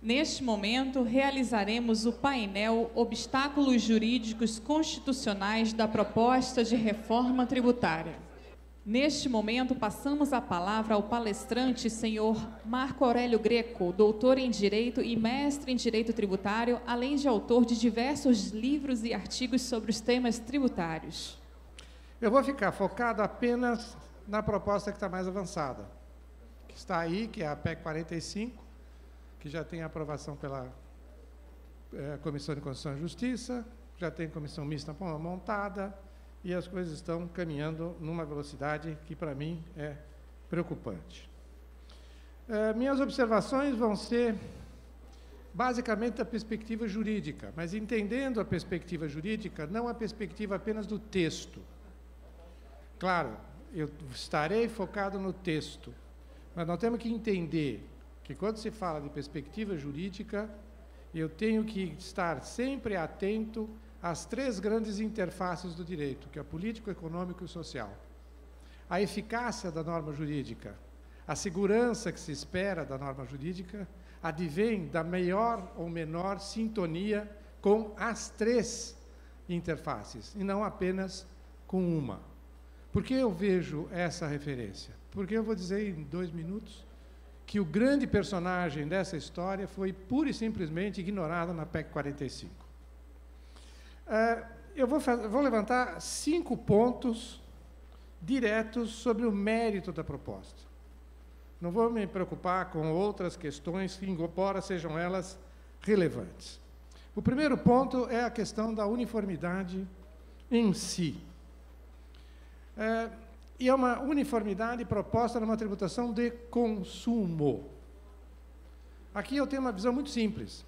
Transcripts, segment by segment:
Neste momento, realizaremos o painel Obstáculos Jurídicos Constitucionais da Proposta de Reforma Tributária. Neste momento, passamos a palavra ao palestrante, senhor Marco Aurélio Greco, doutor em Direito e mestre em Direito Tributário, além de autor de diversos livros e artigos sobre os temas tributários. Eu vou ficar focado apenas na proposta que está mais avançada, que está aí, que é a PEC 45, que já tem aprovação pela Comissão de Constituição e Justiça, já tem comissão mista montada, e as coisas estão caminhando numa velocidade que, para mim, é preocupante. Minhas observações vão ser, basicamente, da perspectiva jurídica, mas entendendo a perspectiva jurídica, não a perspectiva apenas do texto. Claro, eu estarei focado no texto, mas nós temos que entender que, quando se fala de perspectiva jurídica, eu tenho que estar sempre atento às três grandes interfaces do direito, que é o político, econômico e social. A eficácia da norma jurídica, a segurança que se espera da norma jurídica, advém da maior ou menor sintonia com as três interfaces, e não apenas com uma. Por que eu vejo essa referência? Porque eu vou dizer em 2 minutos que o grande personagem dessa história foi pura e simplesmente ignorado na PEC 45. Eu vou levantar 5 pontos diretos sobre o mérito da proposta. Não vou me preocupar com outras questões, embora sejam elas relevantes. O primeiro ponto é a questão da uniformidade em si. E é uma uniformidade proposta numa tributação de consumo. Aqui eu tenho uma visão muito simples,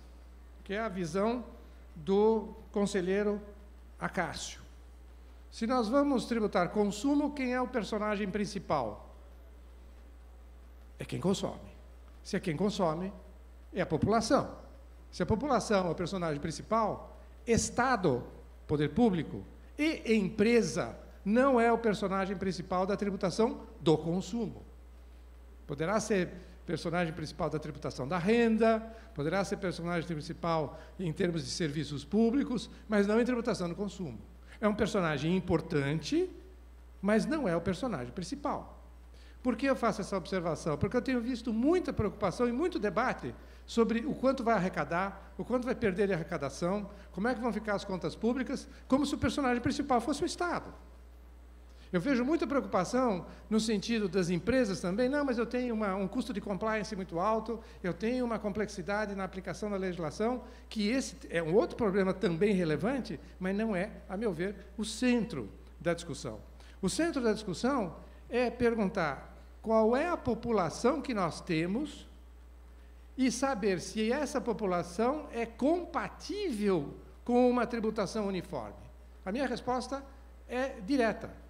que é a visão do conselheiro Acácio. Se nós vamos tributar consumo, quem é o personagem principal? É quem consome. Se é quem consome, é a população. Se a população é o personagem principal, Estado, poder público, e empresa não é o personagem principal da tributação do consumo. Poderá ser personagem principal da tributação da renda, poderá ser personagem principal em termos de serviços públicos, mas não em tributação do consumo. É um personagem importante, mas não é o personagem principal. Por que eu faço essa observação? Porque eu tenho visto muita preocupação e muito debate sobre o quanto vai arrecadar, o quanto vai perder de arrecadação, como é que vão ficar as contas públicas, como se o personagem principal fosse o Estado. Eu vejo muita preocupação no sentido das empresas também. Não, mas eu tenho um custo de compliance muito alto, eu tenho uma complexidade na aplicação da legislação, que esse é um outro problema também relevante, mas não é, a meu ver, o centro da discussão. O centro da discussão é perguntar qual é a população que nós temos e saber se essa população é compatível com uma tributação uniforme. A minha resposta é direta.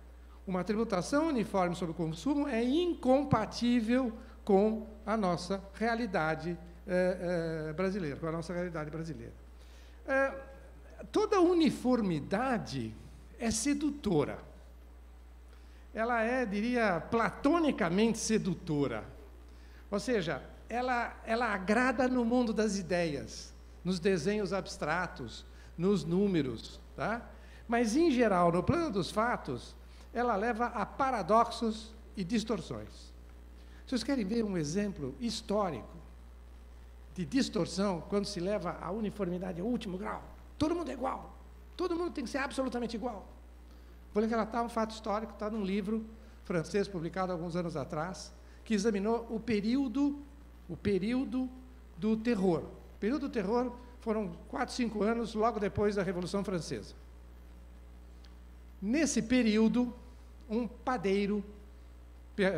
Uma tributação uniforme sobre o consumo é incompatível com a nossa realidade brasileira, com a nossa realidade brasileira. Toda uniformidade é sedutora. Ela é, diria, platonicamente sedutora. Ou seja, ela agrada no mundo das ideias, nos desenhos abstratos, nos números, tá? Mas, em geral, no plano dos fatos, ela leva a paradoxos e distorções. Vocês querem ver um exemplo histórico de distorção quando se leva a uniformidade ao último grau? Todo mundo é igual. Todo mundo tem que ser absolutamente igual. Vou lhe relatar um fato histórico, está num livro francês publicado há alguns anos atrás, que examinou o período do terror. O período do terror foram 4, 5 anos logo depois da Revolução Francesa. Nesse período, um padeiro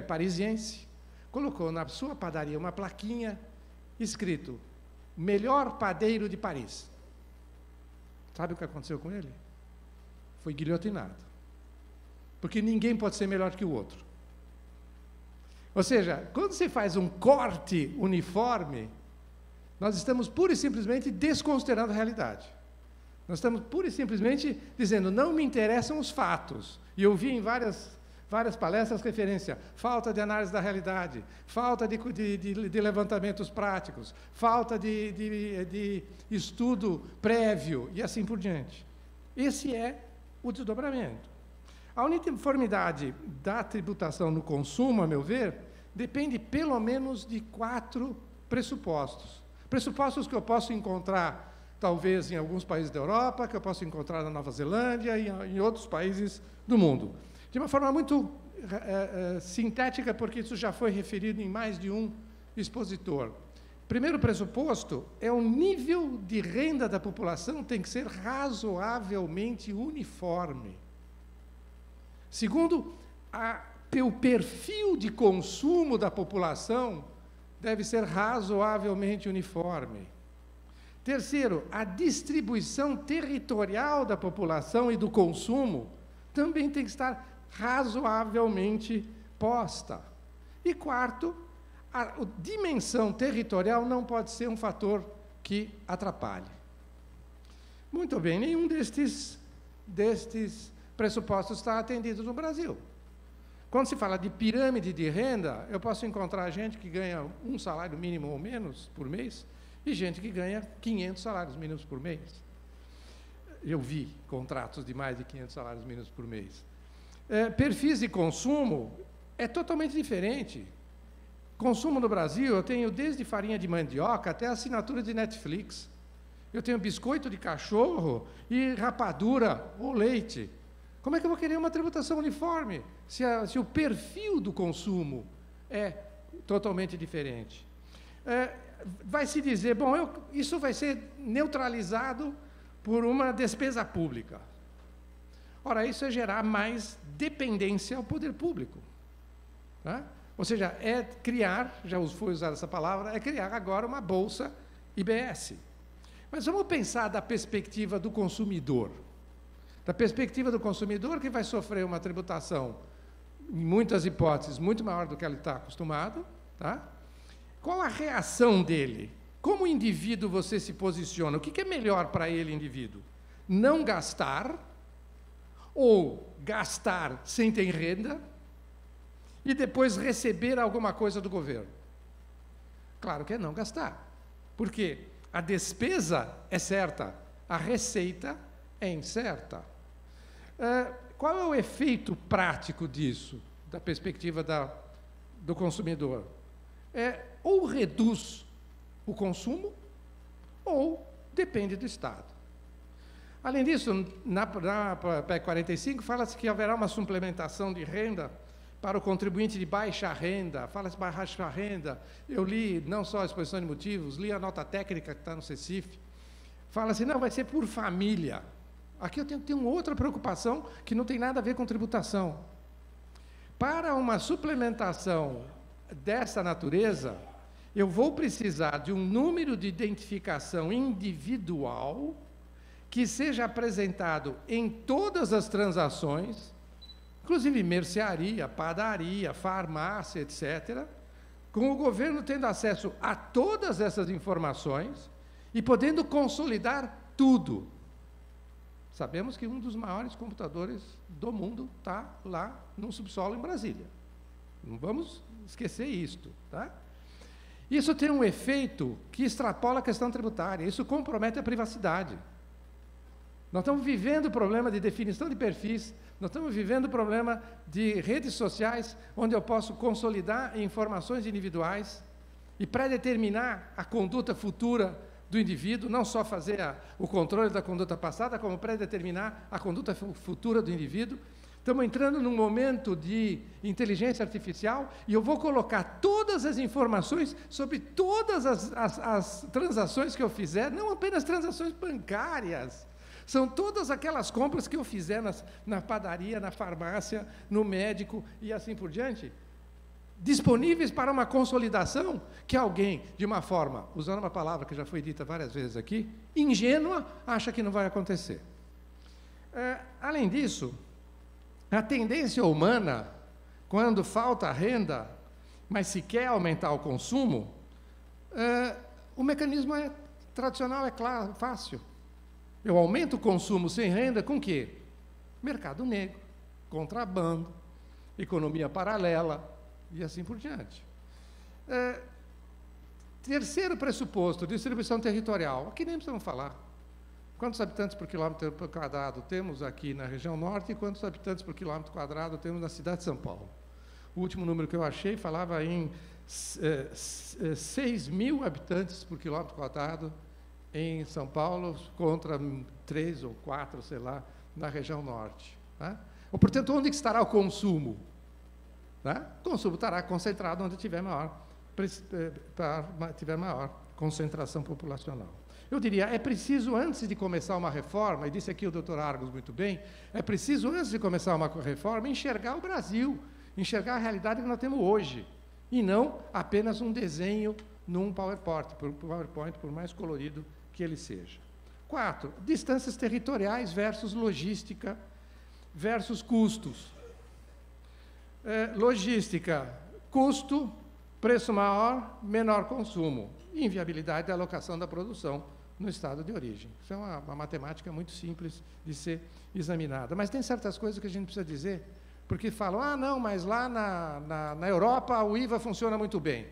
parisiense colocou na sua padaria uma plaquinha escrito melhor padeiro de Paris. Sabe o que aconteceu com ele? Foi guilhotinado. Porque ninguém pode ser melhor que o outro. Ou seja, quando se faz um corte uniforme, nós estamos pura e simplesmente desconsiderando a realidade. Nós estamos pura e simplesmente dizendo, não me interessam os fatos. E eu vi em várias várias palestras referência, falta de análise da realidade, falta de levantamentos práticos, falta de estudo prévio e assim por diante. Esse é o desdobramento. A uniformidade da tributação no consumo, a meu ver, depende pelo menos de 4 pressupostos. Pressupostos que eu posso encontrar, talvez, em alguns países da Europa, que eu posso encontrar na Nova Zelândia e em outros países do mundo. De uma forma muito sintética, porque isso já foi referido em mais de um expositor. Primeiro pressuposto é o nível de renda da população tem que ser razoavelmente uniforme. Segundo, o perfil de consumo da população deve ser razoavelmente uniforme. Terceiro, a distribuição territorial da população e do consumo também tem que estar razoavelmente posta. E quarto, a dimensão territorial não pode ser um fator que atrapalhe. Muito bem, nenhum destes pressupostos está atendido no Brasil. Quando se fala de pirâmide de renda, eu posso encontrar gente que ganha um salário mínimo ou menos por mês e gente que ganha 500 salários mínimos por mês. Eu vi contratos de mais de 500 salários mínimos por mês. Perfis de consumo é totalmente diferente. Consumo no Brasil, eu tenho desde farinha de mandioca até assinatura de Netflix. Eu tenho biscoito de cachorro e rapadura ou leite. Como é que eu vou querer uma tributação uniforme se o perfil do consumo é totalmente diferente? Vai se dizer, bom, isso vai ser neutralizado por uma despesa pública. Ora, isso é gerar mais dependência ao poder público. Tá? Ou seja, é criar, já foi usada essa palavra, é criar agora uma bolsa IBS. Mas vamos pensar da perspectiva do consumidor. Da perspectiva do consumidor que vai sofrer uma tributação, em muitas hipóteses, muito maior do que ele está acostumado. Tá? Qual a reação dele? Como indivíduo você se posiciona? O que é melhor para ele, indivíduo? Não gastar, ou gastar sem ter renda, e depois receber alguma coisa do governo? Claro que é não gastar. Por quê? A despesa é certa, a receita é incerta. Qual é o efeito prático disso, da perspectiva do consumidor? Ou reduz o consumo, ou depende do Estado. Além disso, na PEC 45, fala-se que haverá uma suplementação de renda para o contribuinte de baixa renda. Fala-se baixa renda. Eu li não só a exposição de motivos, li a nota técnica que está no CECIF. Fala-se, não, vai ser por família. Aqui eu tenho que ter uma outra preocupação que não tem nada a ver com tributação. Para uma suplementação dessa natureza, eu vou precisar de um número de identificação individual que seja apresentado em todas as transações, inclusive mercearia, padaria, farmácia, etc., com o governo tendo acesso a todas essas informações e podendo consolidar tudo. Sabemos que um dos maiores computadores do mundo está lá no subsolo em Brasília. Não vamos esquecer isto. Tá? Isso tem um efeito que extrapola a questão tributária, isso compromete a privacidade. Nós estamos vivendo o problema de definição de perfis, nós estamos vivendo o problema de redes sociais, onde eu posso consolidar informações individuais e pré-determinar a conduta futura do indivíduo, não só fazer o controle da conduta passada, como pré-determinar a conduta futura do indivíduo. Estamos entrando num momento de inteligência artificial e eu vou colocar todas as informações sobre todas as transações que eu fizer, não apenas transações bancárias, são todas aquelas compras que eu fizer na padaria, na farmácia, no médico e assim por diante, disponíveis para uma consolidação que alguém, de uma forma, usando uma palavra que já foi dita várias vezes aqui, ingênua, acha que não vai acontecer. Além disso, a tendência humana, quando falta renda, mas se quer aumentar o consumo, o mecanismo tradicional é claro, fácil. Eu aumento o consumo sem renda com o quê? Mercado negro, contrabando, economia paralela e assim por diante. Terceiro pressuposto, distribuição territorial. Aqui nem precisamos falar. Quantos habitantes por quilômetro quadrado temos aqui na região norte e quantos habitantes por quilômetro quadrado temos na cidade de São Paulo? O último número que eu achei falava em 6.000 habitantes por quilômetro quadrado em São Paulo, contra 3 ou 4, sei lá, na região norte. Né? Portanto, onde estará o consumo? Né? O consumo estará concentrado onde tiver maior concentração populacional. Eu diria, é preciso, antes de começar uma reforma, e disse aqui o doutor Argos muito bem, é preciso, antes de começar uma reforma, enxergar o Brasil, enxergar a realidade que nós temos hoje, e não apenas um desenho num PowerPoint, por mais colorido que ele seja. 4, distâncias territoriais versus logística versus custos. Logística, custo, preço maior, menor consumo, inviabilidade da alocação da produção no estado de origem. Isso é uma matemática muito simples de ser examinada. Mas tem certas coisas que a gente precisa dizer, porque falam, não, mas lá na Europa o IVA funciona muito bem.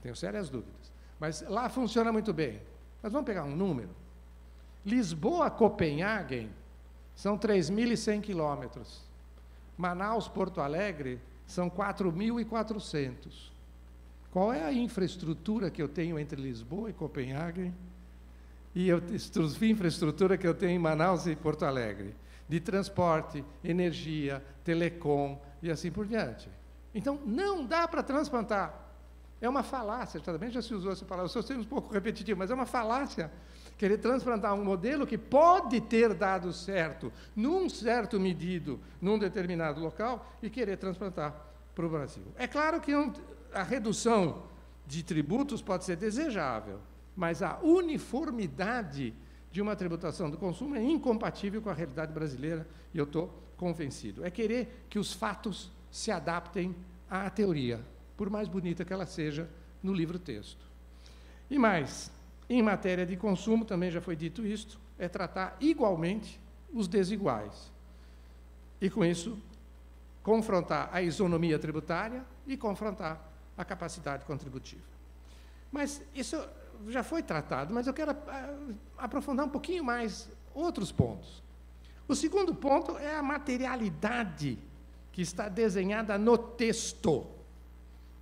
Tenho sérias dúvidas. Mas lá funciona muito bem. Mas vamos pegar um número. Lisboa-Copenhague são 3.100 quilômetros. Manaus-Porto Alegre são 4.400. Qual é a infraestrutura que eu tenho entre Lisboa e Copenhague e a infraestrutura que eu tenho em Manaus e Porto Alegre? De transporte, energia, telecom e assim por diante. Então, não dá para transplantar. É uma falácia, também já se usou essa palavra, eu sou um pouco repetitivo, mas é uma falácia querer transplantar um modelo que pode ter dado certo, num certo medido, num determinado local, e querer transplantar para o Brasil. É claro que a redução de tributos pode ser desejável, mas a uniformidade de uma tributação do consumo é incompatível com a realidade brasileira, e eu estou convencido. É querer que os fatos se adaptem à teoria, por mais bonita que ela seja no livro-texto. E mais, em matéria de consumo, também já foi dito isto, é tratar igualmente os desiguais. E, com isso, confrontar a isonomia tributária e confrontar a capacidade contributiva. Mas isso já foi tratado, mas eu quero aprofundar um pouquinho mais outros pontos. O segundo ponto é a materialidade que está desenhada no texto,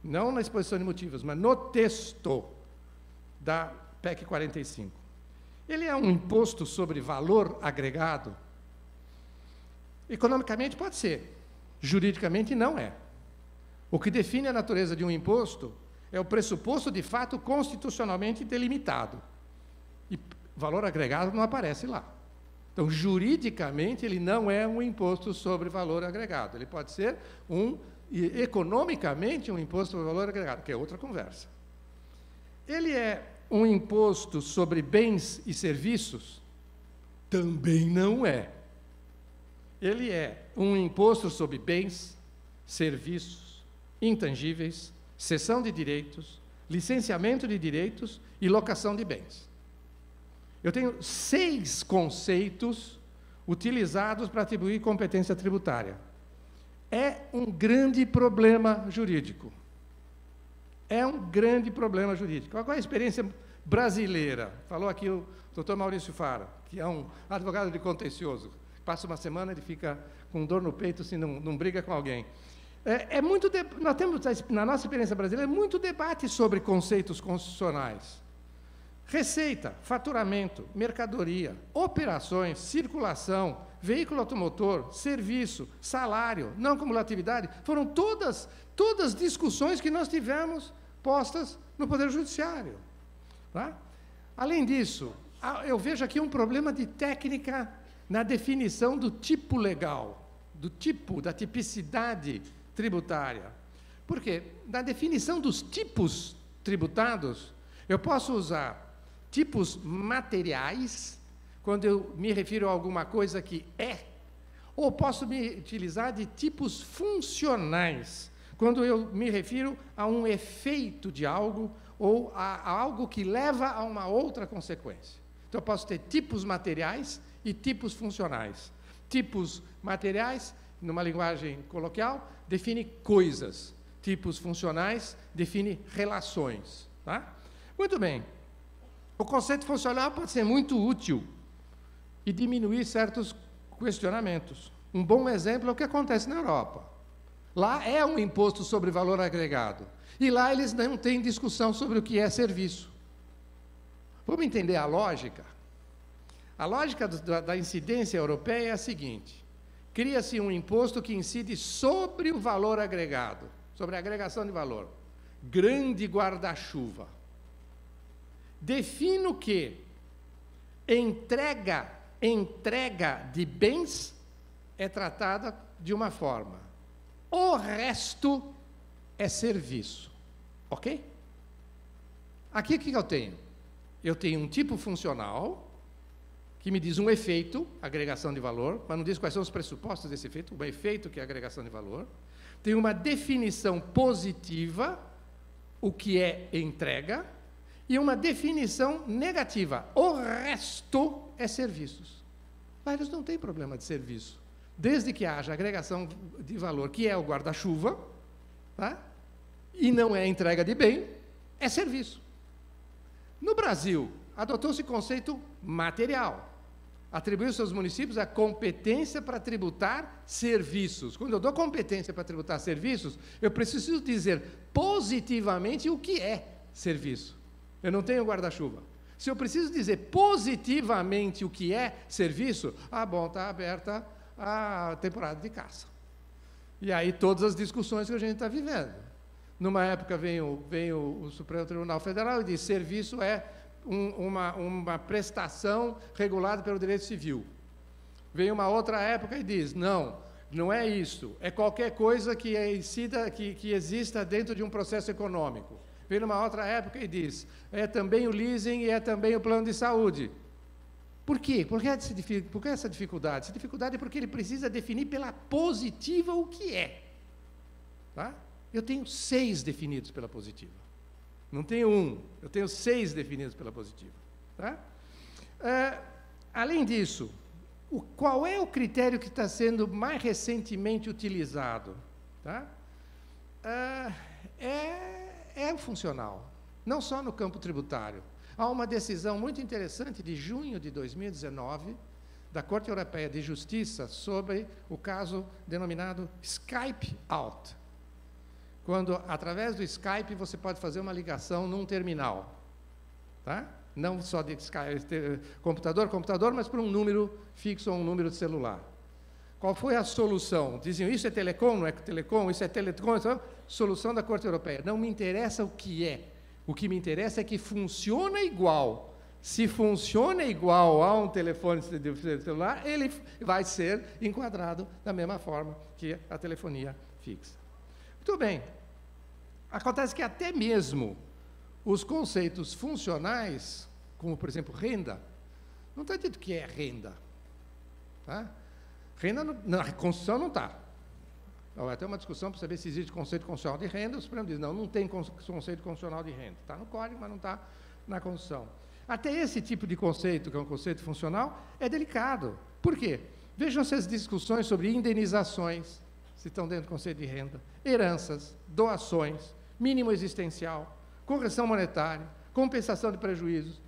não na exposição de motivos, mas no texto da PEC 45. Ele é um imposto sobre valor agregado? Economicamente pode ser, juridicamente não é. O que define a natureza de um imposto é o pressuposto de fato constitucionalmente delimitado. E valor agregado não aparece lá. Então, juridicamente, ele não é um imposto sobre valor agregado. Ele pode ser economicamente um imposto sobre valor agregado, que é outra conversa. Ele é um imposto sobre bens e serviços? Também não é. Ele é um imposto sobre bens, serviços, intangíveis, cessão de direitos, licenciamento de direitos e locação de bens. Eu tenho 6 conceitos utilizados para atribuir competência tributária. É um grande problema jurídico. É um grande problema jurídico. Qual é a experiência brasileira? Falou aqui o doutor Maurício Fara, que é um advogado de contencioso. Passa uma semana, ele fica com dor no peito se não briga com alguém. Nós temos, na nossa experiência brasileira, muito debate sobre conceitos constitucionais. Receita, faturamento, mercadoria, operações, circulação, veículo automotor, serviço, salário, não cumulatividade, foram todas discussões que nós tivemos postas no Poder Judiciário. Tá? Além disso, eu vejo aqui um problema de técnica na definição do tipo legal, da tipicidade tributária. Por quê? Na definição dos tipos tributados, eu posso usar tipos materiais, quando eu me refiro a alguma coisa que é, ou posso me utilizar de tipos funcionais, quando eu me refiro a um efeito de algo ou a algo que leva a uma outra consequência. Então, eu posso ter tipos materiais e tipos funcionais. Tipos materiais numa linguagem coloquial, define coisas. Tipos funcionais define relações. Tá? Muito bem. O conceito funcional pode ser muito útil e diminuir certos questionamentos. Um bom exemplo é o que acontece na Europa. Lá é um imposto sobre valor agregado. E lá eles não têm discussão sobre o que é serviço. Vamos entender a lógica? A lógica da incidência europeia é a seguinte: cria-se um imposto que incide sobre o valor agregado, sobre a agregação de valor. Grande guarda-chuva. Defino que entrega de bens é tratada de uma forma. O resto é serviço. Ok? Aqui o que eu tenho? Eu tenho um tipo funcional que me diz um efeito, agregação de valor, mas não diz quais são os pressupostos desse efeito, um efeito que é agregação de valor. Tem uma definição positiva, o que é entrega, e uma definição negativa. O resto é serviços. Lá eles não têm problema de serviço. Desde que haja agregação de valor, que é o guarda-chuva, tá? E não é entrega de bem, é serviço. No Brasil, adotou-se o conceito material. Atribuiu-se aos municípios a competência para tributar serviços. Quando eu dou competência para tributar serviços, eu preciso dizer positivamente o que é serviço. Eu não tenho guarda-chuva. Se eu preciso dizer positivamente o que é serviço, bom, está aberta a temporada de caça. E aí todas as discussões que a gente está vivendo. Numa época vem o Supremo Tribunal Federal e diz: serviço é uma prestação regulada pelo direito civil. Vem uma outra época e diz: não é isso, é qualquer coisa que exista dentro de um processo econômico. Vem numa outra época e diz: é também o leasing e é também o plano de saúde. Por quê? Por que essa dificuldade? Essa dificuldade é porque ele precisa definir pela positiva o que é. Tá? Eu tenho 6 definidos pela positiva. Não tenho 1, eu tenho 6 definidos pela positiva. Tá? Além disso, qual é o critério que está sendo mais recentemente utilizado? Tá? É o funcional, não só no campo tributário. Há uma decisão muito interessante de junho de 2019 da Corte Europeia de Justiça sobre o caso denominado Skype Out, quando, através do Skype, você pode fazer uma ligação num terminal. Tá? Não só de Skype, computador, mas para um número fixo ou um número de celular. Qual foi a solução? Diziam: isso é telecom, não é telecom, isso é telecom. Então, solução da Corte Europeia: não me interessa o que é. O que me interessa é que funciona igual. Se funciona igual a um telefone celular, ele vai ser enquadrado da mesma forma que a telefonia fixa. Muito bem. Acontece que até mesmo os conceitos funcionais, como, por exemplo, renda, não está dito que é renda. Tá? Renda, na Constituição não está. Vai ter uma discussão para saber se existe conceito constitucional de renda. O Supremo diz: não tem conceito constitucional de renda. Está no Código, mas não está na Constituição. Até esse tipo de conceito, que é um conceito funcional, é delicado. Por quê? Vejam essas discussões sobre indenizações, se estão dentro do conceito de renda, heranças, doações, mínimo existencial, correção monetária, compensação de prejuízos.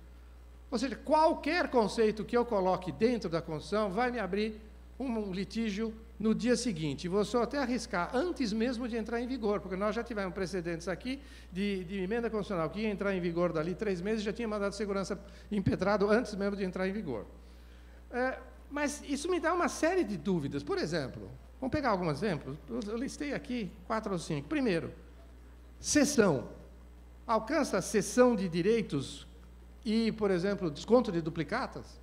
Ou seja, qualquer conceito que eu coloque dentro da Constituição vai me abrir um litígio no dia seguinte. Vou só até arriscar, antes mesmo de entrar em vigor, porque nós já tivemos precedentes aqui de emenda constitucional que ia entrar em vigor dali 3 meses, já tinha mandado de segurança impetrado antes mesmo de entrar em vigor. Mas isso me dá uma série de dúvidas. Por exemplo, vamos pegar alguns exemplos. Eu listei aqui 4 ou 5. Primeiro, cessão. Alcança a cessão de direitos e, por exemplo, desconto de duplicatas?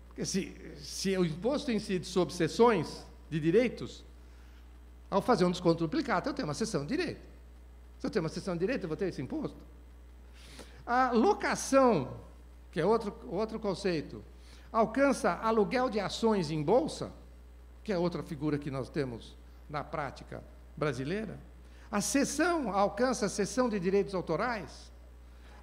Porque se o imposto incide sobre cessões de direitos, ao fazer um desconto duplicata, eu tenho uma cessão de direito. Se eu tenho uma cessão de direito, eu vou ter esse imposto. A locação, que é outro conceito, alcança aluguel de ações em bolsa, que é outra figura que nós temos na prática brasileira. A cessão alcança a cessão de direitos autorais.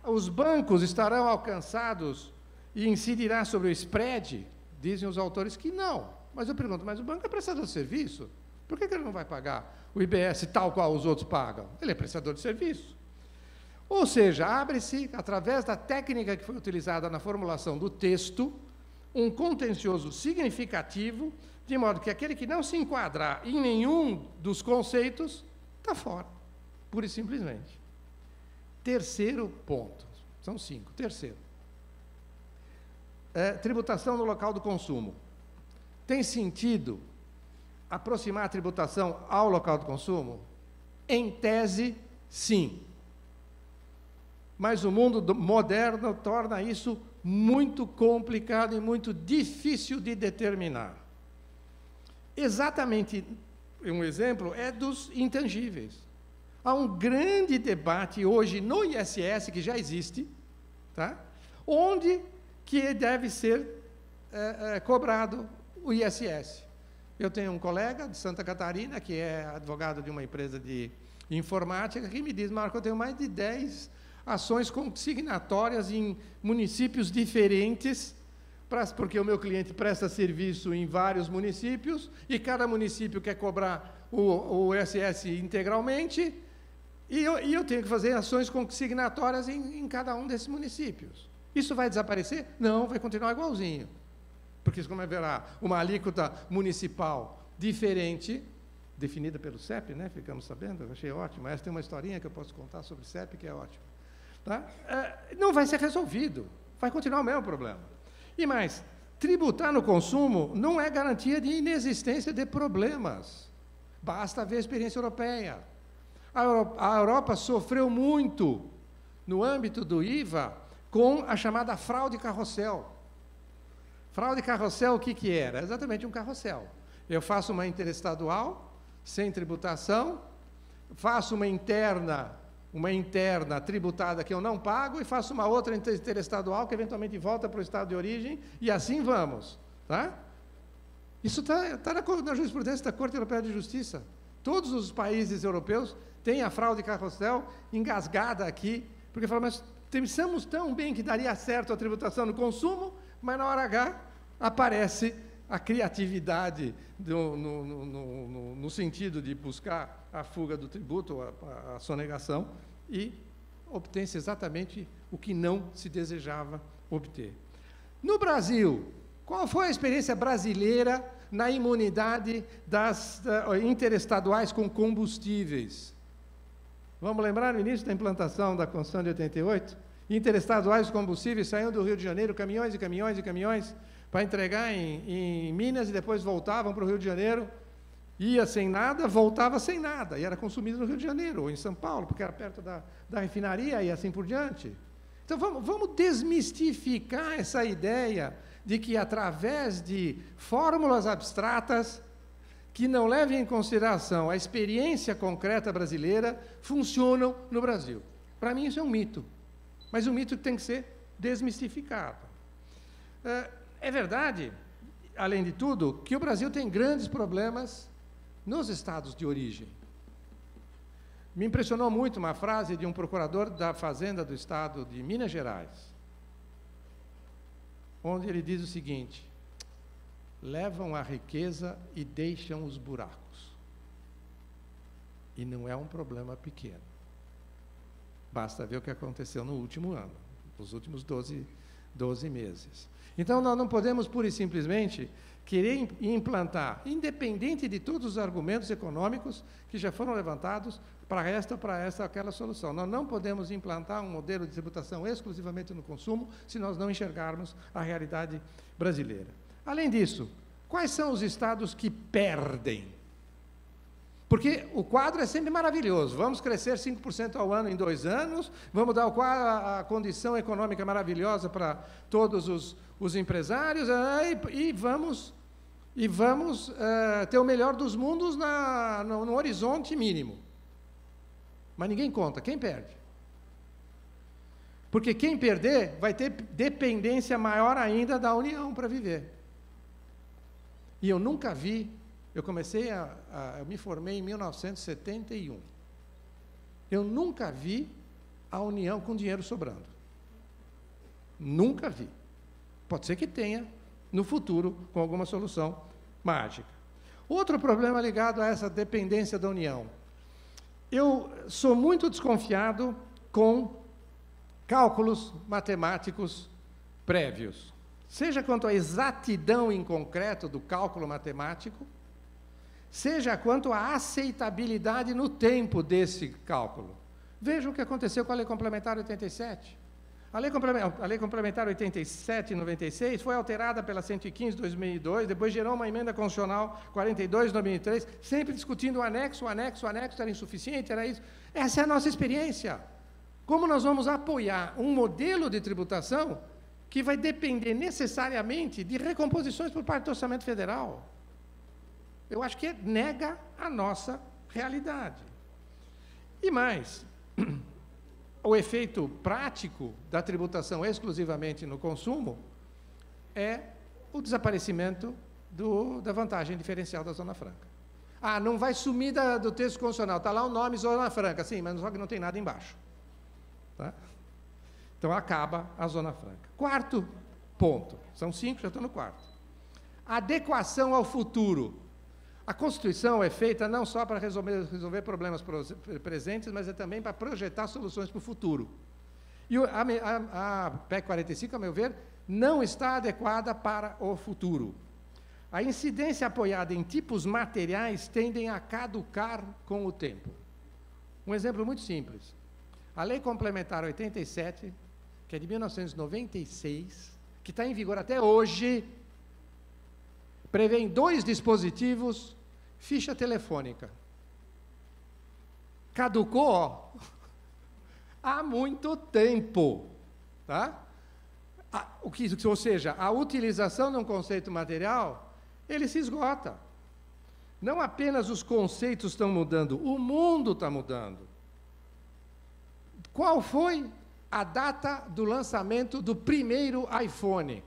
Os bancos estarão alcançados e incidirá sobre o spread, dizem os autores que não Mas eu pergunto, mas o banco é prestador de serviço? Por que ele não vai pagar o IBS tal qual os outros pagam? Ele é prestador de serviço. Ou seja, abre-se, através da técnica que foi utilizada na formulação do texto, um contencioso significativo, de modo que aquele que não se enquadrar em nenhum dos conceitos, está fora, pura e simplesmente. Terceiro ponto, são 5. Terceiro, tributação no local do consumo. Tem sentido aproximar a tributação ao local do consumo? Em tese, sim. Mas o mundo moderno torna isso muito complicado e muito difícil de determinar. Exatamente, um exemplo é dos intangíveis. Há um grande debate hoje no ISS, que já existe, tá? Onde que deve ser cobrado o ISS. Eu tenho um colega de Santa Catarina, que é advogado de uma empresa de informática, que me diz, Marco, eu tenho mais de 10 ações consignatórias em municípios diferentes, porque o meu cliente presta serviço em vários municípios, e cada município quer cobrar o ISS integralmente, e eu tenho que fazer ações consignatórias em cada um desses municípios. Isso vai desaparecer? Não, vai continuar igualzinho. Porque, como haverá uma alíquota municipal diferente, definida pelo CEP, né? Ficamos sabendo, eu achei ótimo. Essa tem uma historinha que eu posso contar sobre o CEP, que é ótimo. Tá? Não vai ser resolvido, vai continuar o mesmo problema. E mais, tributar no consumo não é garantia de inexistência de problemas. Basta ver a experiência europeia. A Europa sofreu muito no âmbito do IVA com a chamada fraude carrossel. Fraude carrossel, o que era? Exatamente um carrossel. Eu faço uma interestadual, sem tributação, faço uma interna tributada que eu não pago e faço uma outra interestadual que eventualmente volta para o estado de origem e assim vamos. Tá? Isso está na jurisprudência da Corte Europeia de Justiça. Todos os países europeus têm a fraude carrossel engasgada aqui, porque falam, mas pensamos tão bem que daria certo a tributação no consumo, mas na hora H aparece a criatividade no sentido de buscar a fuga do tributo, a sonegação, e obtém-se exatamente o que não se desejava obter. No Brasil, qual foi a experiência brasileira na imunidade das interestaduais com combustíveis? Vamos lembrar no início da implantação da Constituição de 88? Interestaduais com combustíveis saíam do Rio de Janeiro, caminhões e caminhões e caminhões, para entregar em Minas e depois voltavam para o Rio de Janeiro, ia sem nada, voltava sem nada, e era consumido no Rio de Janeiro, ou em São Paulo, porque era perto da refinaria e assim por diante. Então, vamos desmistificar essa ideia de que, através de fórmulas abstratas, que não levem em consideração a experiência concreta brasileira, funcionam no Brasil. Para mim, isso é um mito, mas um mito que tem que ser desmistificado. É verdade, além de tudo, que o Brasil tem grandes problemas nos estados de origem. Me impressionou muito uma frase de um procurador da Fazenda do Estado de Minas Gerais, onde ele diz o seguinte: levam a riqueza e deixam os buracos. E não é um problema pequeno. Basta ver o que aconteceu no último ano, nos últimos 12 meses. Então, nós não podemos, pura e simplesmente, querer implantar, independente de todos os argumentos econômicos que já foram levantados, para esta, aquela solução. Nós não podemos implantar um modelo de tributação exclusivamente no consumo, se nós não enxergarmos a realidade brasileira. Além disso, quais são os estados que perdem? Porque o quadro é sempre maravilhoso. Vamos crescer 5% ao ano em 2 anos, vamos dar a condição econômica maravilhosa para todos os empresários, e vamos ter o melhor dos mundos no horizonte mínimo. Mas ninguém conta, quem perde? Porque quem perder vai ter dependência maior ainda da União para viver. E eu nunca vi, eu me formei em 1971. Eu nunca vi a União com dinheiro sobrando. Nunca vi. Pode ser que tenha no futuro, com alguma solução mágica. Outro problema ligado a essa dependência da União. Eu sou muito desconfiado com cálculos matemáticos prévios, seja quanto à exatidão em concreto do cálculo matemático, seja quanto à aceitabilidade no tempo desse cálculo. Vejam o que aconteceu com a Lei Complementar 87. A Lei Complementar 87 e 96 foi alterada pela 115 de 2002, depois gerou uma emenda constitucional 42 de 2003, sempre discutindo o anexo era insuficiente, era isso. Essa é a nossa experiência. Como nós vamos apoiar um modelo de tributação que vai depender necessariamente de recomposições por parte do orçamento federal? Eu acho que nega a nossa realidade. E mais, o efeito prático da tributação exclusivamente no consumo é o desaparecimento da vantagem diferencial da Zona Franca. Ah, não vai sumir do texto constitucional, está lá o nome Zona Franca, sim, mas só que não tem nada embaixo. Tá? Então, acaba a Zona Franca. Quarto ponto, são 5, já estou no quarto. Adequação ao futuro. A Constituição é feita não só para resolver problemas presentes, mas é também para projetar soluções para o futuro. E a PEC 45, a meu ver, não está adequada para o futuro. A incidência apoiada em tipos materiais tendem a caducar com o tempo. Um exemplo muito simples. A Lei Complementar 87, que é de 1996, que está em vigor até hoje, prevê em 2 dispositivos ficha telefônica. Caducou há muito tempo. Tá? Ou seja, a utilização de um conceito material, ele se esgota. Não apenas os conceitos estão mudando, o mundo está mudando. Qual foi a data do lançamento do primeiro iPhone?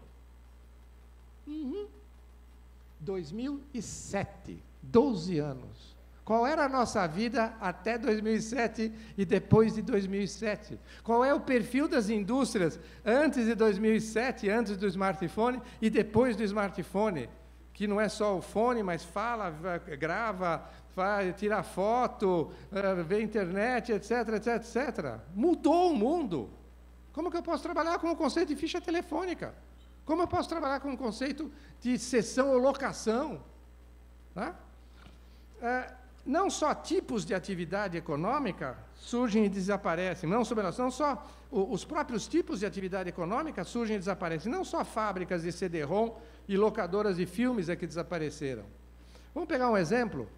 2007, 12 anos. Qual era a nossa vida até 2007 e depois de 2007? Qual é o perfil das indústrias antes de 2007, antes do smartphone e depois do smartphone? Que não é só o fone, mas fala, grava, tira foto, vê internet, etc, etc, etc. Mudou o mundo. Como que eu posso trabalhar com o conceito de ficha telefônica? Como eu posso trabalhar com o conceito de cessão ou locação? Tá? Não só tipos de atividade econômica surgem e desaparecem, não só os próprios tipos de atividade econômica surgem e desaparecem, não só fábricas de CD-ROM e locadoras de filmes é que desapareceram. Vamos pegar um exemplo?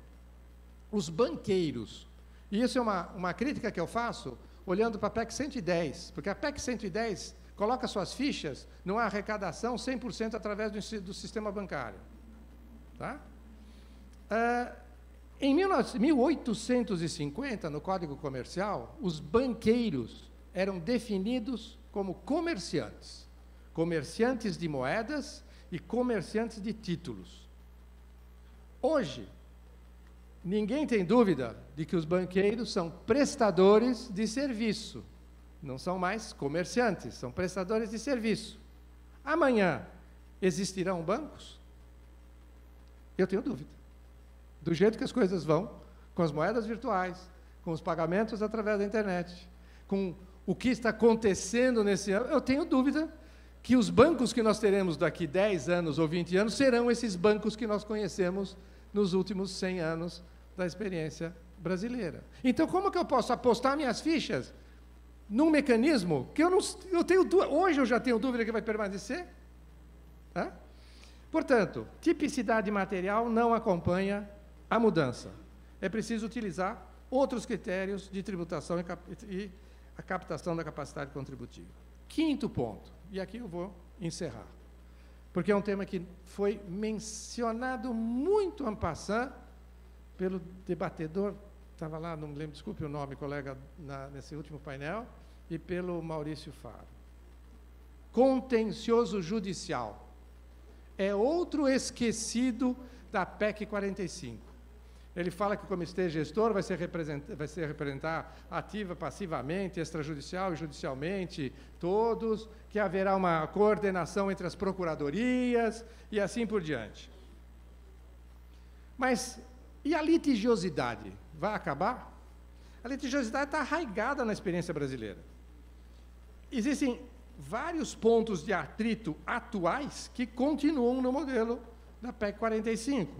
Os banqueiros. E isso é uma crítica que eu faço olhando para a PEC 110, porque a PEC 110 coloca suas fichas numa arrecadação 100% através do sistema bancário. Tá? Em 1850, no Código Comercial, os banqueiros eram definidos como comerciantes. Comerciantes de moedas e comerciantes de títulos. Hoje, ninguém tem dúvida de que os banqueiros são prestadores de serviço. Não são mais comerciantes, são prestadores de serviço. Amanhã, existirão bancos? Eu tenho dúvida. Do jeito que as coisas vão, com as moedas virtuais, com os pagamentos através da internet, com o que está acontecendo nesse ano, eu tenho dúvida que os bancos que nós teremos daqui 10 anos ou 20 anos serão esses bancos que nós conhecemos nos últimos 100 anos da experiência brasileira. Então, como que eu posso apostar minhas fichas num mecanismo que hoje eu já tenho dúvida que vai permanecer? Tá? Portanto, tipicidade material não acompanha a mudança. É preciso utilizar outros critérios de tributação e a captação da capacidade contributiva. Quinto ponto, e aqui eu vou encerrar, porque é um tema que foi mencionado muito en passant pelo debatedor, estava lá, não me lembro, desculpe o nome, colega, nesse último painel, e pelo Maurício Faro. Contencioso judicial. É outro esquecido da PEC 45. Ele fala que o comitê gestor vai se representar ativa, passivamente, extrajudicial e judicialmente, todos, que haverá uma coordenação entre as procuradorias e assim por diante. Mas, e a litigiosidade? Vai acabar? A litigiosidade está arraigada na experiência brasileira. Existem vários pontos de atrito atuais que continuam no modelo da PEC 45.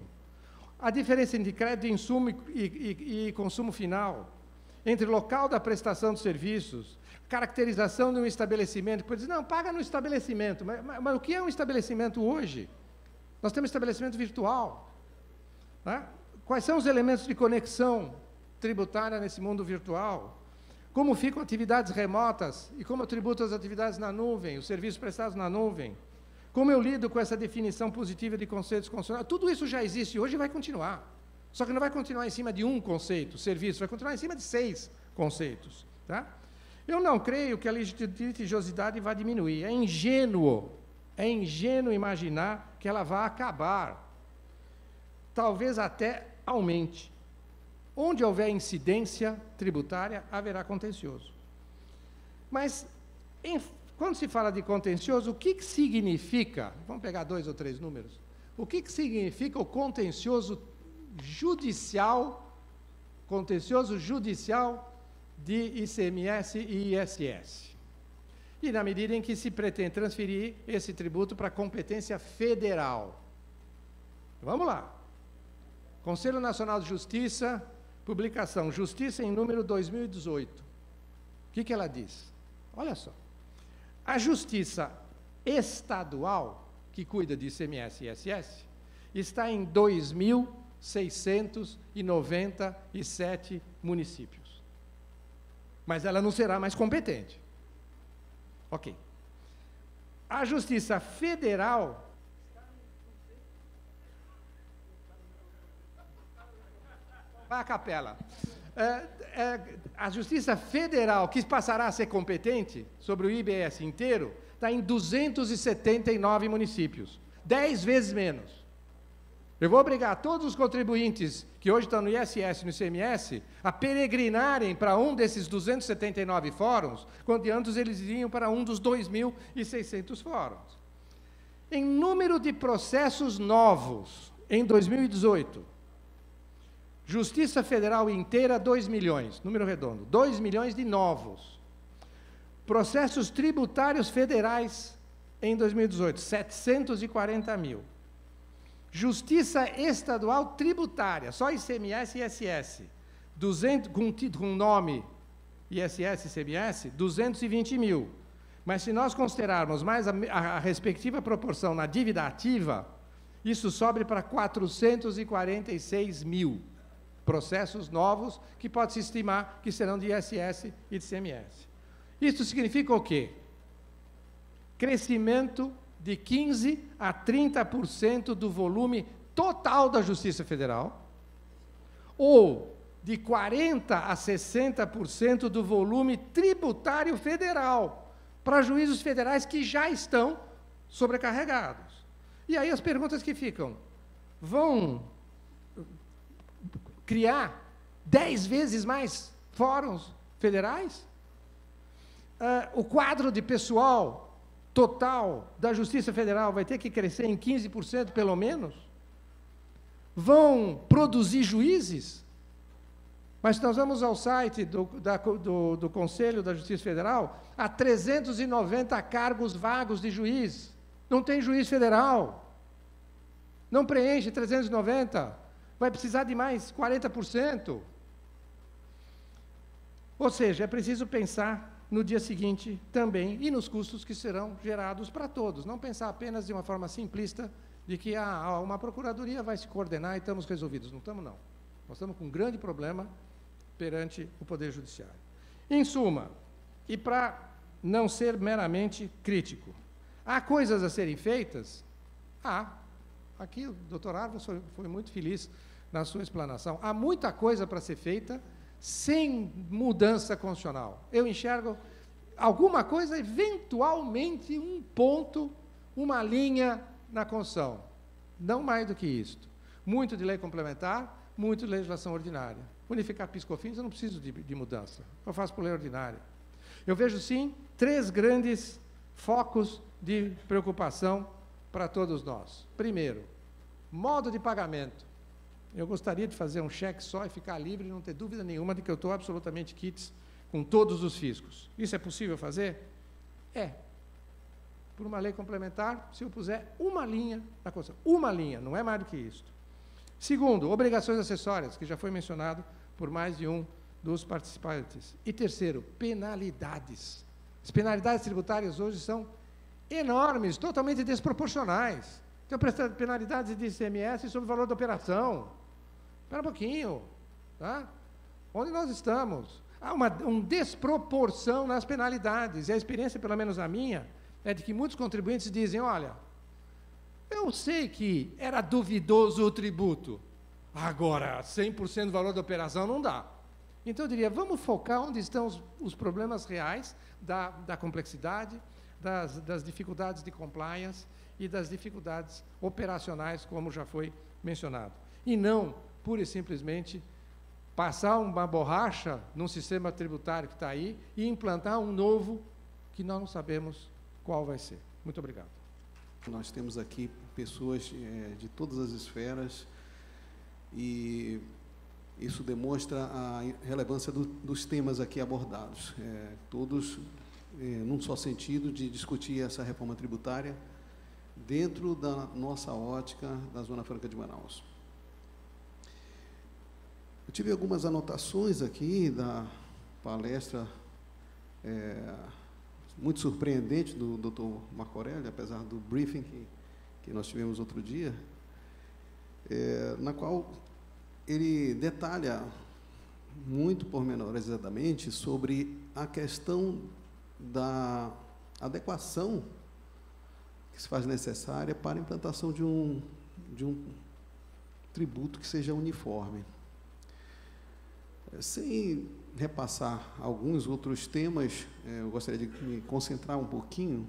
A diferença entre crédito de insumo e consumo final, entre local da prestação de serviços, caracterização de um estabelecimento, pode dizer, não, paga no estabelecimento, mas o que é um estabelecimento hoje? Nós temos estabelecimento virtual. Né? Quais são os elementos de conexão tributária nesse mundo virtual? Como ficam atividades remotas e como eu tributo as atividades na nuvem, os serviços prestados na nuvem? Como eu lido com essa definição positiva de conceitos constitucionais? Tudo isso já existe hoje e vai continuar. Só que não vai continuar em cima de um conceito, serviço, vai continuar em cima de 6 conceitos. Tá? Eu não creio que a litigiosidade vai diminuir. É ingênuo imaginar que ela vai acabar. Talvez até aumente. Onde houver incidência tributária, haverá contencioso. Mas, quando se fala de contencioso, o que significa, vamos pegar 2 ou 3 números, o que significa o contencioso judicial de ICMS e ISS? E na medida em que se pretende transferir esse tributo para a competência federal. Vamos lá. Conselho Nacional de Justiça, publicação Justiça em número 2018. O que ela diz? Olha só. A Justiça Estadual, que cuida de ICMS e ISS, está em 2.697 municípios. Mas ela não será mais competente. Ok. A Justiça Federal... Vai à capela. A Justiça Federal, que passará a ser competente sobre o IBS inteiro, está em 279 municípios, 10 vezes menos. Eu vou obrigar todos os contribuintes que hoje estão no ISS e no ICMS a peregrinarem para um desses 279 fóruns, quando antes eles iriam para um dos 2.600 fóruns. Em número de processos novos, em 2018, Justiça Federal inteira, 2 milhões, número redondo, 2 milhões de novos. Processos tributários federais, em 2018, 740 mil. Justiça Estadual Tributária, só ICMS e ISS, com nome ISS e ICMS, 220 mil. Mas se nós considerarmos mais a respectiva proporção na dívida ativa, isso sobe para 446 mil. Processos novos que pode-se estimar que serão de ISS e de ICMS. Isso significa o quê? Crescimento de 15% a 30% do volume total da Justiça Federal, ou de 40% a 60% do volume tributário federal, para juízos federais que já estão sobrecarregados. E aí as perguntas que ficam, vão criar 10 vezes mais fóruns federais? O quadro de pessoal total da Justiça Federal vai ter que crescer em 15% pelo menos? Vão produzir juízes? Mas nós vamos ao site do Conselho da Justiça Federal, há 390 cargos vagos de juiz. Não tem juiz federal. Não preenche 390. Vai precisar de mais 40%. Ou seja, é preciso pensar no dia seguinte também e nos custos que serão gerados para todos. Não pensar apenas de uma forma simplista de que uma procuradoria vai se coordenar e estamos resolvidos. Não estamos, não. Nós estamos com um grande problema perante o Poder Judiciário. Em suma, e para não ser meramente crítico, há coisas a serem feitas? Aqui o doutor Arvos foi muito feliz na sua explanação. Há muita coisa para ser feita sem mudança constitucional. Eu enxergo alguma coisa, eventualmente, um ponto, uma linha na Constituição. Não mais do que isto. Muito de lei complementar, muito de legislação ordinária. Unificar PIS/COFINS, eu não preciso de mudança. Eu faço por lei ordinária. Eu vejo, sim, 3 grandes focos de preocupação para todos nós. Primeiro, modo de pagamento. Eu gostaria de fazer um cheque só e ficar livre e não ter dúvida nenhuma de que eu estou absolutamente quites com todos os fiscos. Isso é possível fazer? É. Por uma lei complementar, se eu puser uma linha na Constituição. Uma linha, não é mais do que isso. Segundo, obrigações acessórias, que já foi mencionado por mais de um dos participantes. E terceiro, penalidades. As penalidades tributárias hoje são enormes, totalmente desproporcionais. Então, penalidades de ICMS sobre o valor da operação. Espera um pouquinho. Tá? Onde nós estamos? Há uma desproporção nas penalidades. E a experiência, pelo menos a minha, é de que muitos contribuintes dizem, olha, eu sei que era duvidoso o tributo, agora 100% do valor da operação não dá. Então eu diria, vamos focar onde estão os problemas reais da complexidade, das dificuldades de compliance e das dificuldades operacionais, como já foi mencionado. E não, pura e simplesmente, passar uma borracha num sistema tributário que está aí e implantar um novo que nós não sabemos qual vai ser. Muito obrigado. Nós temos aqui pessoas de todas as esferas e isso demonstra a relevância dos temas aqui abordados, todos num só sentido de discutir essa reforma tributária dentro da nossa ótica da Zona Franca de Manaus. Eu tive algumas anotações aqui da palestra muito surpreendente do Dr. Marco Aurélio, apesar do briefing que nós tivemos outro dia, na qual ele detalha muito pormenorizadamente sobre a questão da adequação que se faz necessária para a implantação de um tributo que seja uniforme. Sem repassar alguns outros temas, eu gostaria de me concentrar um pouquinho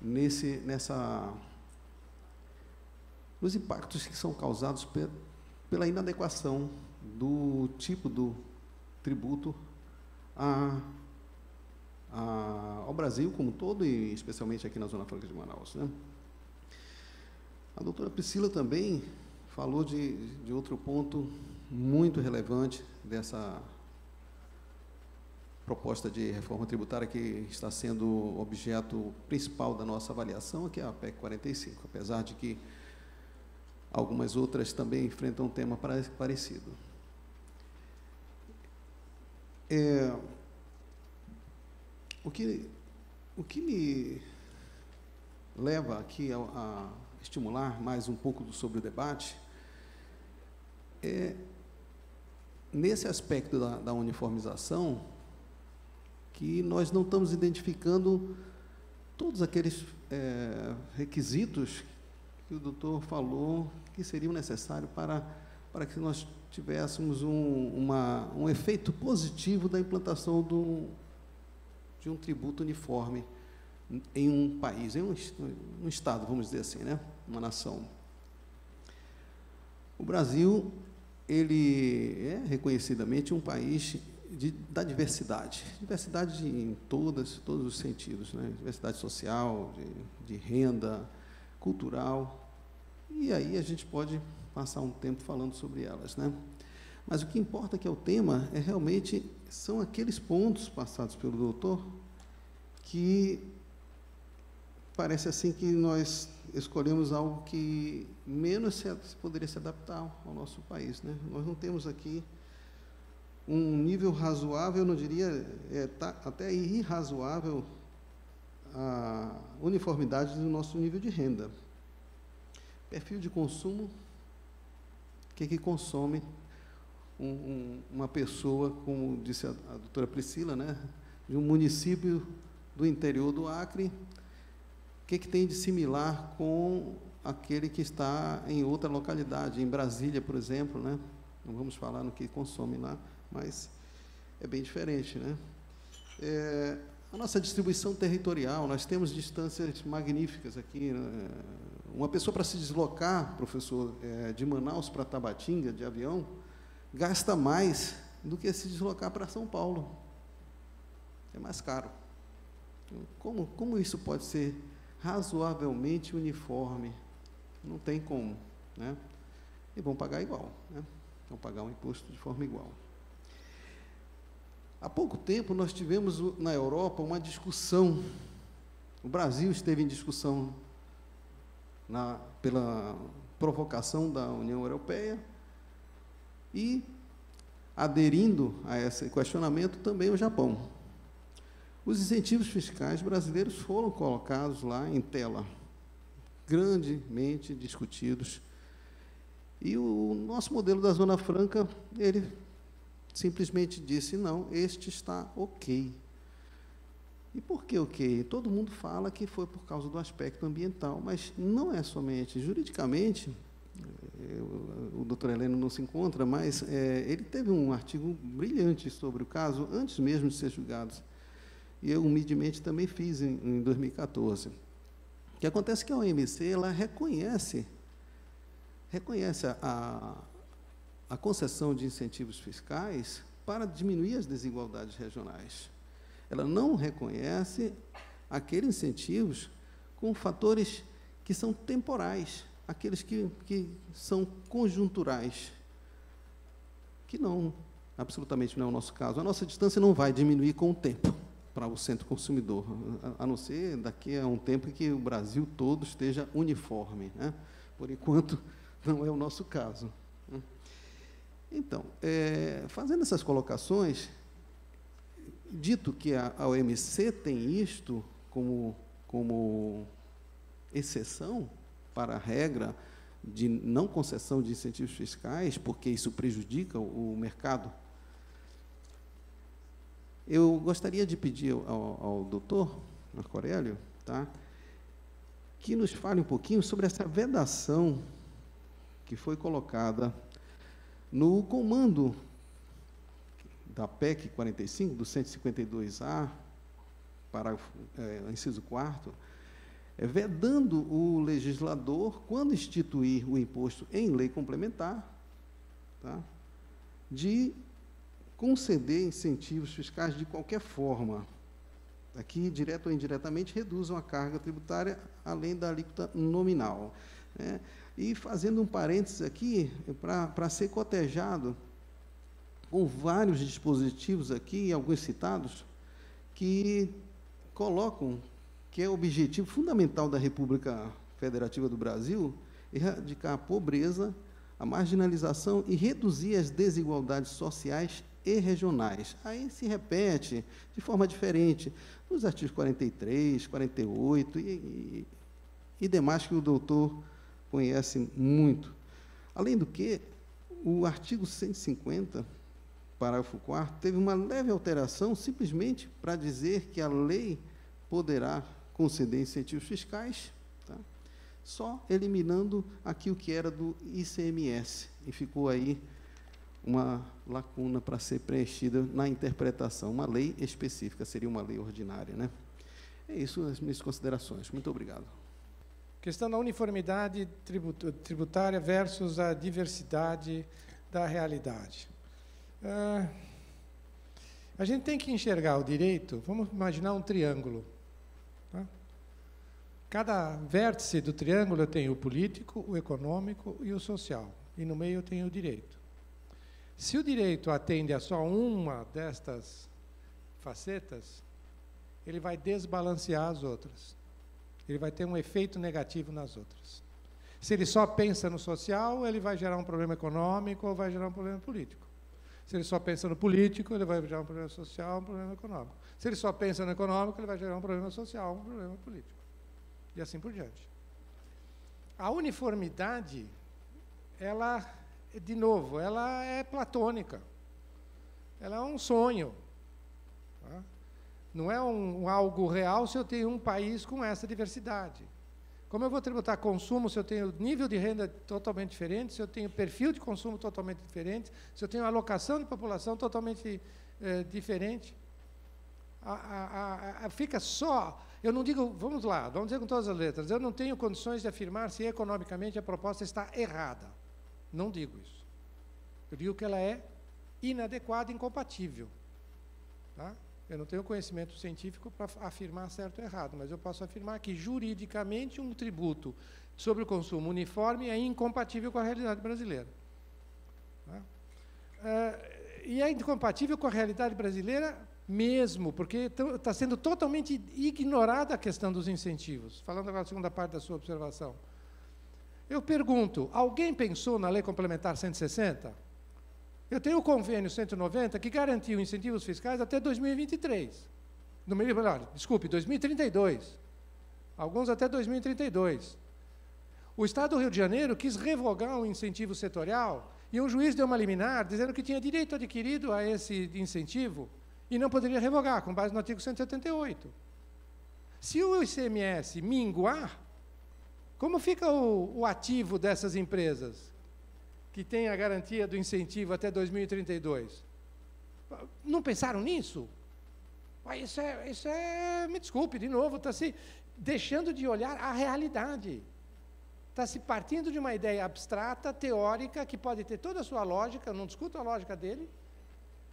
nos impactos que são causados pela inadequação do tipo do tributo ao Brasil como um todo, e especialmente aqui na Zona Franca de Manaus, né? A doutora Priscila também falou de outro ponto muito relevante dessa proposta de reforma tributária que está sendo objeto principal da nossa avaliação, que é a PEC 45, apesar de que algumas outras também enfrentam um tema parecido. O que me leva aqui a estimular mais um pouco sobre o debate nesse aspecto da uniformização, que nós não estamos identificando todos aqueles requisitos que o doutor falou que seriam necessários para que nós tivéssemos um efeito positivo da implantação de um tributo uniforme em um país, em um estado, vamos dizer assim, né? Uma nação. O Brasil, ele é reconhecidamente um país da diversidade em todos os sentidos, né? Diversidade social, de renda, cultural, e aí a gente pode passar um tempo falando sobre elas, né? Mas o que importa que é o tema realmente são aqueles pontos passados pelo doutor que parece assim que nós escolhemos algo que menos poderia se adaptar ao nosso país, né? Nós não temos aqui um nível razoável, eu não diria, até irrazoável, a uniformidade do nosso nível de renda. Perfil de consumo, o que consome uma pessoa, como disse a doutora Priscila, né, de um município do interior do Acre, o que tem de similar com aquele que está em outra localidade, em Brasília, por exemplo, né? Não vamos falar no que consome lá, mas é bem diferente, né? A nossa distribuição territorial, nós temos distâncias magníficas aqui, né? Uma pessoa para se deslocar, professor, de Manaus para Tabatinga, de avião, gasta mais do que se deslocar para São Paulo. É mais caro. Como isso pode ser razoavelmente uniforme? Não tem como, né? e vão pagar igual, né? Vão pagar um imposto de forma igual. Há pouco tempo, nós tivemos na Europa uma discussão, o Brasil esteve em discussão pela provocação da União Europeia e, aderindo a esse questionamento, também o Japão. Os incentivos fiscais brasileiros foram colocados lá em tela, grandemente discutidos, e o nosso modelo da Zona Franca, ele simplesmente disse, não, este está ok. E por que ok? Todo mundo fala que foi por causa do aspecto ambiental, mas não é somente. Juridicamente, o doutor Heleno não se encontra, mas ele teve um artigo brilhante sobre o caso, antes mesmo de ser julgado. E eu, humildemente, também fiz em 2014. O que acontece é que a OMC, ela reconhece a concessão de incentivos fiscais para diminuir as desigualdades regionais. Ela não reconhece aqueles incentivos com fatores que são temporais, aqueles que são conjunturais, que não, absolutamente não é o nosso caso. A nossa distância não vai diminuir com o tempo para o centro consumidor, a não ser daqui a um tempo em que o Brasil todo esteja uniforme, né? Por enquanto, não é o nosso caso. Então, fazendo essas colocações, dito que a OMC tem isto como exceção para a regra de não concessão de incentivos fiscais, porque isso prejudica o mercado, eu gostaria de pedir ao doutor Marco Aurélio, tá, que nos fale um pouquinho sobre essa vedação que foi colocada no comando da PEC 45, do 152A, parágrafo, inciso 4º, vedando o legislador, quando instituir o imposto em lei complementar, tá, de conceder incentivos fiscais de qualquer forma, aqui, direto ou indiretamente, reduzam a carga tributária além da alíquota nominal, né? E fazendo um parênteses aqui, para ser cotejado com vários dispositivos aqui, alguns citados, que colocam que é o objetivo fundamental da República Federativa do Brasil erradicar a pobreza, a marginalização e reduzir as desigualdades sociais e regionais. Aí se repete de forma diferente nos artigos 43, 48 e demais que o doutor conhece muito. Além do que, o artigo 150, parágrafo 4º, teve uma leve alteração simplesmente para dizer que a lei poderá conceder incentivos fiscais, tá, só eliminando aqui o que era do ICMS, e ficou aí uma lacuna para ser preenchida na interpretação. Uma lei específica, seria uma lei ordinária, né? É isso as minhas considerações. Muito obrigado. Questão da uniformidade tributária versus a diversidade da realidade. A gente tem que enxergar o direito, vamos imaginar um triângulo. Tá? Cada vértice do triângulo eu tenho o político, o econômico e o social. E no meio eu tenho o direito. Se o direito atende a só uma destas facetas, ele vai desbalancear as outras. Ele vai ter um efeito negativo nas outras. Se ele só pensa no social, ele vai gerar um problema econômico ou vai gerar um problema político. Se ele só pensa no político, ele vai gerar um problema social, um problema econômico. Se ele só pensa no econômico, ele vai gerar um problema social, um problema político. E assim por diante. A uniformidade, ela, de novo, ela é platônica. Ela é um sonho. Tá? Não é algo real se eu tenho um país com essa diversidade. Como eu vou tributar consumo se eu tenho nível de renda totalmente diferente, se eu tenho perfil de consumo totalmente diferente, se eu tenho alocação de população totalmente diferente? Fica só... Eu não digo... Vamos lá, vamos dizer com todas as letras. Eu não tenho condições de afirmar se economicamente a proposta está errada. Não digo isso. Eu digo que ela é inadequada e incompatível. Tá? Eu não tenho conhecimento científico para afirmar certo ou errado, mas eu posso afirmar que, juridicamente, um tributo sobre o consumo uniforme é incompatível com a realidade brasileira. E é incompatível com a realidade brasileira mesmo, porque está sendo totalmente ignorada a questão dos incentivos. Falando agora da segunda parte da sua observação. Eu pergunto, alguém pensou na Lei Complementar 160? Eu tenho o convênio 190 que garantiu incentivos fiscais até 2023. Desculpe, 2032. Alguns até 2032. O Estado do Rio de Janeiro quis revogar um incentivo setorial e um juiz deu uma liminar dizendo que tinha direito adquirido a esse incentivo e não poderia revogar, com base no artigo 178. Se o ICMS minguar, como fica o ativo dessas empresas que têm a garantia do incentivo até 2032? Não pensaram nisso? Me desculpe, de novo, está se deixando de olhar a realidade. Está se partindo de uma ideia abstrata, teórica, que pode ter toda a sua lógica, eu não discuto a lógica dele,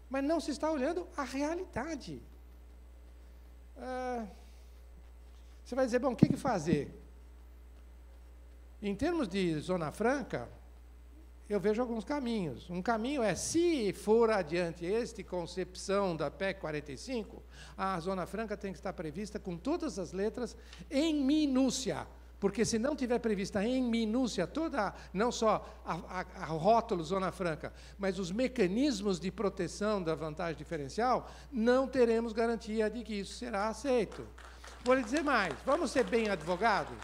mas não se está olhando a realidade. Você vai dizer, bom, o que fazer? Em termos de Zona Franca, eu vejo alguns caminhos. Um caminho é, se for adiante esta concepção da PEC 45, a Zona Franca tem que estar prevista com todas as letras em minúcia, porque se não tiver prevista em minúcia toda, não só a rótulo Zona Franca, mas os mecanismos de proteção da vantagem diferencial, não teremos garantia de que isso será aceito. Vou lhe dizer mais, vamos ser bem advogados?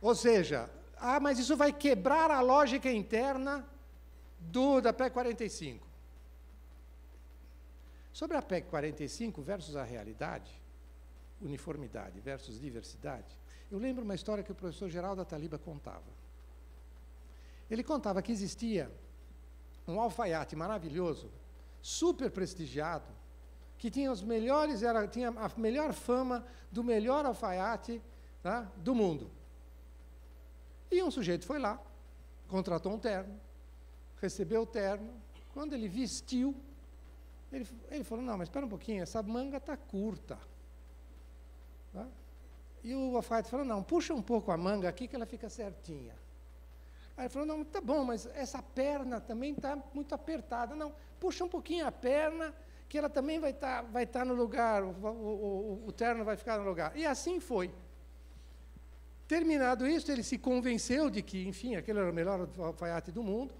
Ou seja, mas isso vai quebrar a lógica interna da PEC 45. Sobre a PEC 45 versus a realidade, uniformidade versus diversidade, eu lembro uma história que o professor Geraldo Ataliba contava. Ele contava que existia um alfaiate maravilhoso, super prestigiado, que tinha tinha a melhor fama do melhor alfaiate, tá, do mundo. E um sujeito foi lá, contratou um terno, recebeu o terno, quando ele vestiu, ele falou, não, mas espera um pouquinho, essa manga está curta. Tá? E o alfaiate falou, não, puxa um pouco a manga aqui que ela fica certinha. Aí ele falou, não, tá bom, mas essa perna também está muito apertada. Não, puxa um pouquinho a perna que ela também vai tá no lugar, o terno vai ficar no lugar. E assim foi. Terminado isso, ele se convenceu de que, enfim, aquele era o melhor alfaiate do mundo,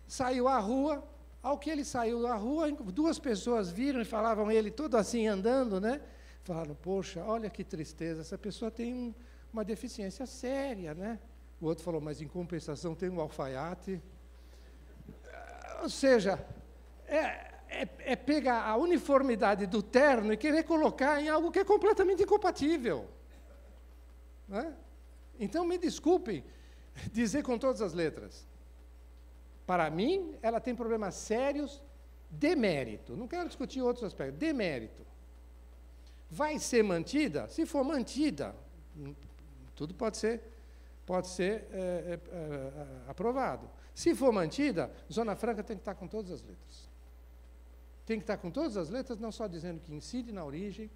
saiu à rua. Ao que ele saiu da rua, duas pessoas viram e falavam, ele todo assim andando, né? Falaram, poxa, olha que tristeza, essa pessoa tem uma deficiência séria, né? O outro falou, mas em compensação tem um alfaiate. Ou seja, é pegar a uniformidade do terno e querer colocar em algo que é completamente incompatível. Né? Então, me desculpem dizer com todas as letras. Para mim, ela tem problemas sérios de mérito. Não quero discutir outros aspectos. De mérito. Vai ser mantida? Se for mantida, tudo pode ser aprovado. Se for mantida, Zona Franca tem que estar com todas as letras. Tem que estar com todas as letras, não só dizendo que incide na origem,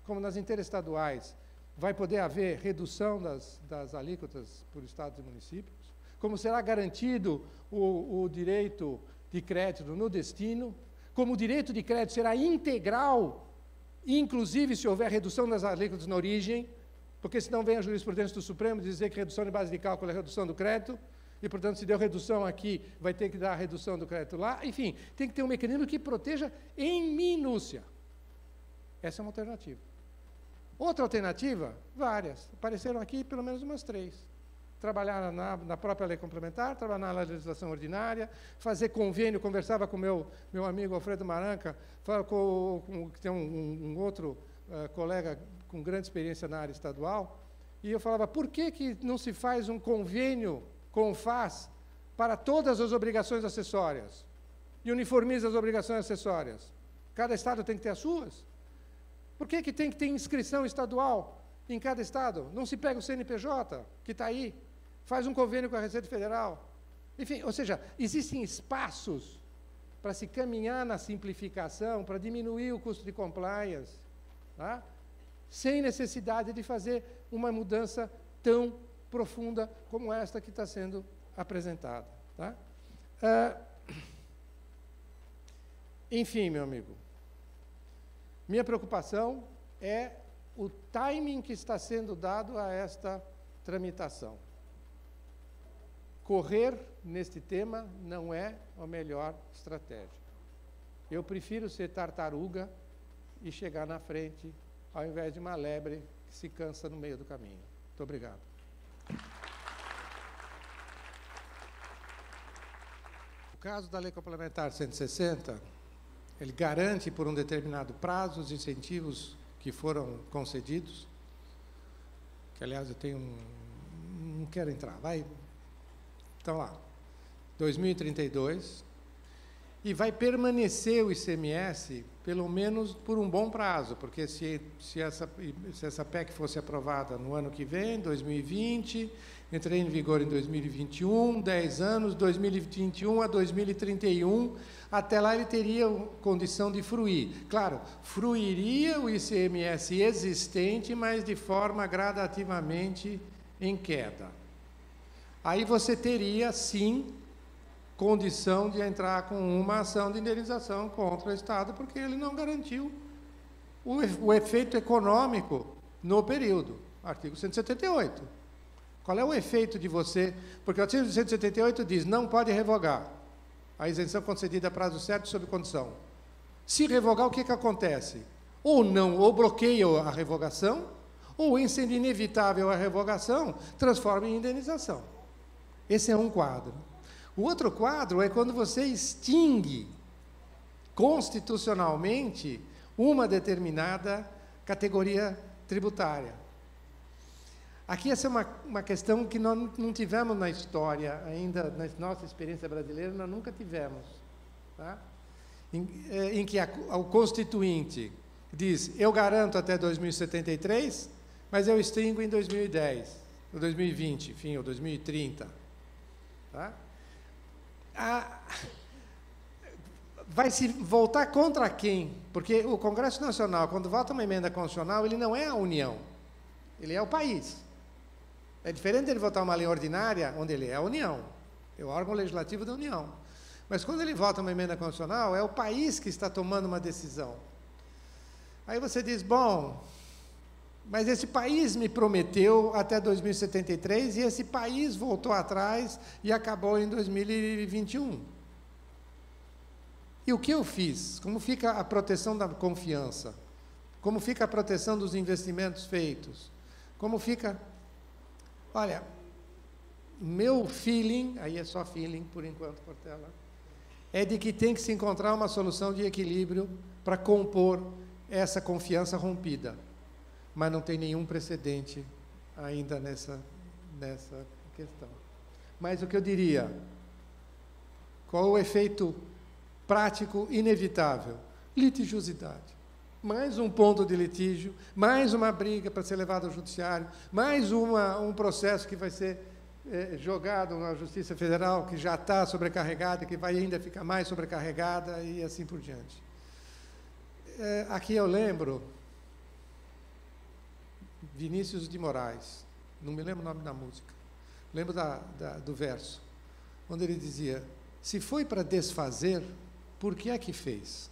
como nas interestaduais. Vai poder haver redução das alíquotas por estados e municípios, como será garantido o direito de crédito no destino, como o direito de crédito será integral, inclusive se houver redução das alíquotas na origem, porque senão vem a jurisprudência do Supremo dizer que redução de base de cálculo é redução do crédito, e, portanto, se deu redução aqui, vai ter que dar a redução do crédito lá. Enfim, tem que ter um mecanismo que proteja em minúcia. Essa é uma alternativa. Outra alternativa, várias. Apareceram aqui pelo menos umas 3. Trabalhar na própria lei complementar, trabalhar na legislação ordinária, fazer convênio. Conversava com meu amigo Alfredo Maranca, que tem um outro colega com grande experiência na área estadual, e eu falava, por que não se faz um convênio com o FAS para todas as obrigações acessórias? E uniformiza as obrigações acessórias. Cada estado tem que ter as suas? Por que tem que ter inscrição estadual em cada estado? Não se pega o CNPJ, que está aí, faz um convênio com a Receita Federal. Enfim, ou seja, existem espaços para se caminhar na simplificação, para diminuir o custo de compliance, tá? Sem necessidade de fazer uma mudança tão profunda como esta que está sendo apresentada. Tá? Enfim, meu amigo, minha preocupação é o timing que está sendo dado a esta tramitação. Correr neste tema não é a melhor estratégia. Eu prefiro ser tartaruga e chegar na frente, ao invés de uma lebre que se cansa no meio do caminho. Muito obrigado. O caso da Lei Complementar 160, ele garante por um determinado prazo os incentivos que foram concedidos, que, aliás, eu tenho não quero entrar, vai. Então, lá, 2032, e vai permanecer o ICMS, pelo menos por um bom prazo, porque se essa PEC fosse aprovada no ano que vem, 2020, entraria em vigor em 2021, 10 anos, 2021 a 2031, até lá ele teria condição de fruir. Claro, fruiria o ICMS existente, mas de forma gradativamente em queda. Aí você teria, sim, condição de entrar com uma ação de indenização contra o Estado, porque ele não garantiu o efeito econômico no período. Artigo 178. Qual é o efeito de você... Porque o artigo 178 diz, não pode revogar a isenção concedida a prazo certo sob condição. Se revogar, o que acontece? Ou não, ou bloqueia a revogação, ou, em sendo inevitável a revogação, transforma em indenização. Esse é um quadro. O outro quadro é quando você extingue constitucionalmente uma determinada categoria tributária. Aqui essa é uma questão que nós não tivemos na história ainda, na nossa experiência brasileira, nós nunca tivemos. Tá? Em que o Constituinte diz, eu garanto até 2073, mas eu extingo em 2010, ou 2020, enfim, ou 2030. Tá? Vai se voltar contra quem? Porque o Congresso Nacional, quando vota uma emenda constitucional, ele não é a União, ele é o país. É diferente dele votar uma lei ordinária, onde ele é a União, é o órgão legislativo da União. Mas quando ele vota uma emenda constitucional, é o país que está tomando uma decisão. Aí você diz, bom, mas esse país me prometeu até 2073 e esse país voltou atrás e acabou em 2021. E o que eu fiz? Como fica a proteção da confiança? Como fica a proteção dos investimentos feitos? Como fica... Olha, meu feeling, aí é só feeling por enquanto, Portela, é de que tem que se encontrar uma solução de equilíbrio para compor essa confiança rompida. Mas não tem nenhum precedente ainda nessa questão. Mas o que eu diria, qual o efeito prático inevitável? Litigiosidade. Mais um ponto de litígio, mais uma briga para ser levada ao judiciário, mais um processo que vai ser jogado na Justiça Federal, que já está sobrecarregada, que vai ainda ficar mais sobrecarregada, e assim por diante. Aqui eu lembro Vinícius de Moraes, não me lembro o nome da música, lembro do verso, onde ele dizia, se foi para desfazer, por que é que fez?